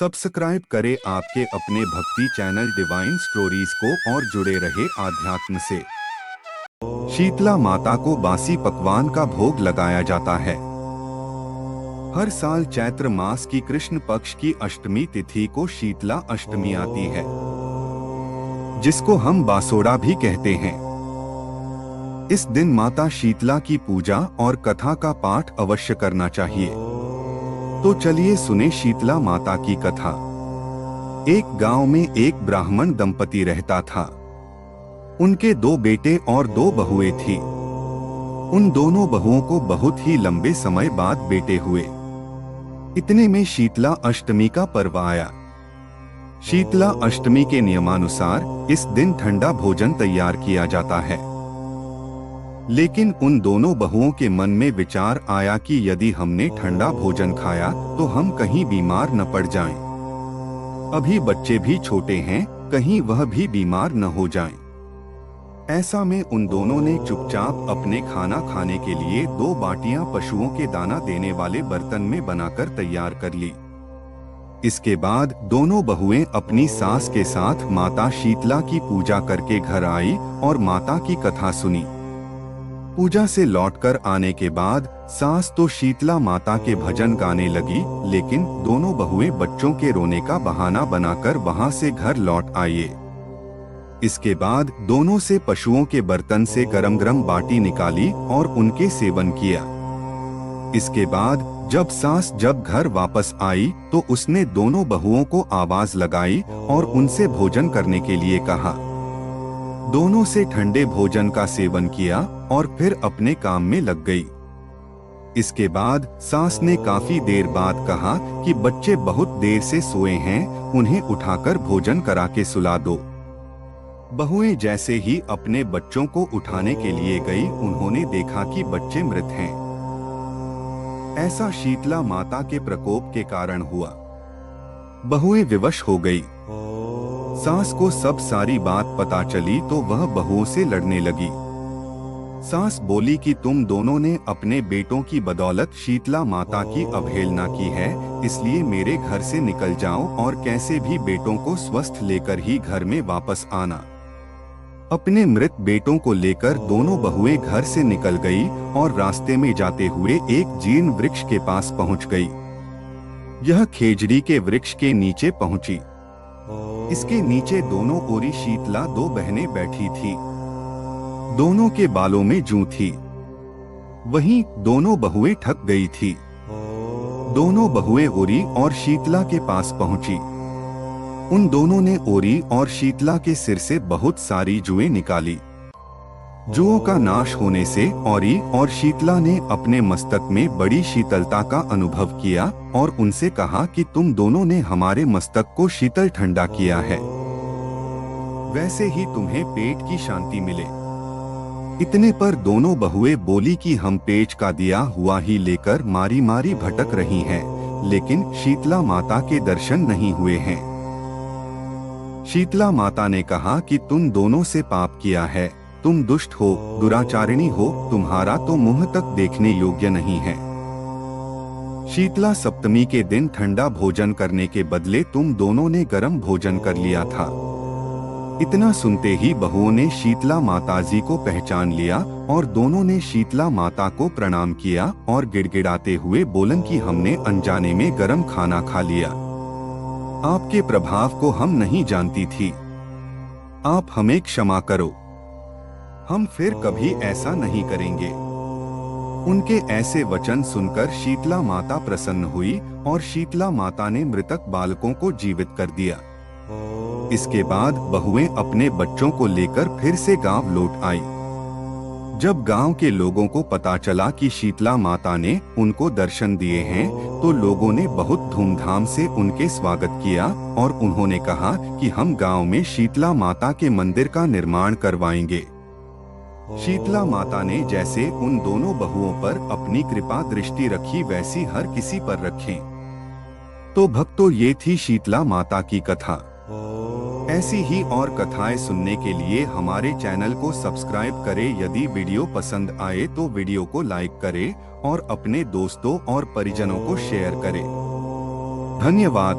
Subscribe करें आपके अपने भक्ति चैनल डिवाइन स्टोरीज को और जुड़े रहे आध्यात्म से। शीतला माता को बासी पकवान का भोग लगाया जाता है। हर साल चैत्र मास की कृष्ण पक्ष की अष्टमी तिथि को शीतला अष्टमी आती है, जिसको हम बासोड़ा भी कहते हैं। इस दिन माता शीतला की पूजा और कथा का पाठ अवश्य करना चाहिए। तो चलिए सुने शीतला माता की कथा। एक गांव में एक ब्राह्मण दंपति रहता था। उनके 2 बेटे और 2 बहुएं थी। उन दोनों बहुओं को बहुत ही लंबे समय बाद बेटे हुए। इतने में शीतला अष्टमी का पर्व आया। शीतला अष्टमी के नियमानुसार इस दिन ठंडा भोजन तैयार किया जाता है। लेकिन उन दोनों बहुओं के मन में विचार आया कि यदि हमने ठंडा भोजन खाया तो हम कहीं बीमार न पड़ जाएं। अभी बच्चे भी छोटे हैं, कहीं वह भी बीमार न हो जाएं। ऐसा में उन दोनों ने चुपचाप अपने खाना खाने के लिए 2 बाटियां पशुओं के दाना देने वाले बर्तन में बनाकर तैयार कर ली। इसके बाद दोनों बहुएं अपनी सास के साथ माता शीतला की पूजा करके घर आई और माता की कथा सुनी। पूजा से लौटकर आने के बाद सास तो शीतला माता के भजन गाने लगी, लेकिन दोनों बहुएं बच्चों के रोने का बहाना बनाकर वहां से घर लौट आए। इसके बाद दोनों से पशुओं के बर्तन से गरम-गरम बाटी निकाली और उनके सेवन किया। इसके बाद जब घर वापस आई तो उसने दोनों बहुओं को आवाज लगाई और उनसे भोजन करने के लिए कहा। दोनों से ठंडे भोजन का सेवन किया और फिर अपने काम में लग गई। इसके बाद सास ने काफी देर बाद कहा कि बच्चे बहुत देर से सोए हैं, उन्हें उठाकर भोजन करा के सुला दो। बहुएं जैसे ही अपने बच्चों को उठाने के लिए गई, उन्होंने देखा कि बच्चे मृत हैं। ऐसा शीतला माता के प्रकोप के कारण हुआ। बहुएं विवश हो गई। सास को सब सारी बात पता चली तो वह बहुओं से लड़ने लगी। सास बोली कि तुम दोनों ने अपने बेटों की बदौलत शीतला माता की अवहेलना की है, इसलिए मेरे घर से निकल जाओ और कैसे भी बेटों को स्वस्थ लेकर ही घर में वापस आना। अपने मृत बेटों को लेकर दोनों बहुएं घर से निकल गई और रास्ते में जाते हुए एक जीर्ण वृक्ष के पास पहुंच गई। यह खेजड़ी के वृक्ष के नीचे पहुंची। इसके नीचे दोनों ओरी शीतला 2 बहनें बैठी थी। दोनों के बालों में जूं थी। वहीं दोनों बहुएं ठक गई थी। दोनों बहुएं ओरी और शीतला के पास पहुंची। उन दोनों ने ओरी और शीतला के सिर से बहुत सारी जुएं निकाली। जुओं का नाश होने से ओरी और शीतला ने अपने मस्तक में बड़ी शीतलता का अनुभव किया और उनसे कहा कि तुम दोनों ने हमारे मस्तक को शीतल ठंडा किया है, वैसे ही तुम्हें पेट की शांति मिले। इतने पर दोनों बहुएं बोली कि हम पेट का दिया हुआ ही लेकर मारी मारी भटक रही हैं, लेकिन शीतला माता के दर्शन नहीं हुए हैं। शीतला माता ने कहा कि तुम दोनों से पाप किया है, तुम दुष्ट हो, दुराचारिणी हो, तुम्हारा तो मुंह तक देखने योग्य नहीं है। शीतला सप्तमी के दिन ठंडा भोजन करने के बदले तुम दोनों ने गर्म भोजन कर लिया था। इतना सुनते ही बहुओं ने शीतला माताजी को पहचान लिया और दोनों ने शीतला माता को प्रणाम किया और गिड़गिड़ाते हुए बोलन कि हमने अनजाने में गर्म खाना खा लिया। आपके प्रभाव को हम नहीं जानती थी, आप हमें क्षमा करो, हम फिर कभी ऐसा नहीं करेंगे। उनके ऐसे वचन सुनकर शीतला माता प्रसन्न हुई और शीतला माता ने मृतक बालकों को जीवित कर दिया। इसके बाद बहुएं अपने बच्चों को लेकर फिर से गांव लौट आई। जब गांव के लोगों को पता चला कि शीतला माता ने उनको दर्शन दिए हैं, तो लोगों ने बहुत धूमधाम से उनके स्वागत किया और उन्होंने कहा कि हम गांव में शीतला माता के मंदिर का निर्माण करवाएंगे। शीतला माता ने जैसे उन दोनों बहुओं पर अपनी कृपा दृष्टि रखी, वैसी हर किसी पर रखें। तो भक्तों, ये थी शीतला माता की कथा। ऐसी ही और कथाएं सुनने के लिए हमारे चैनल को सब्सक्राइब करें। यदि वीडियो पसंद आए तो वीडियो को लाइक करें और अपने दोस्तों और परिजनों को शेयर करें। धन्यवाद।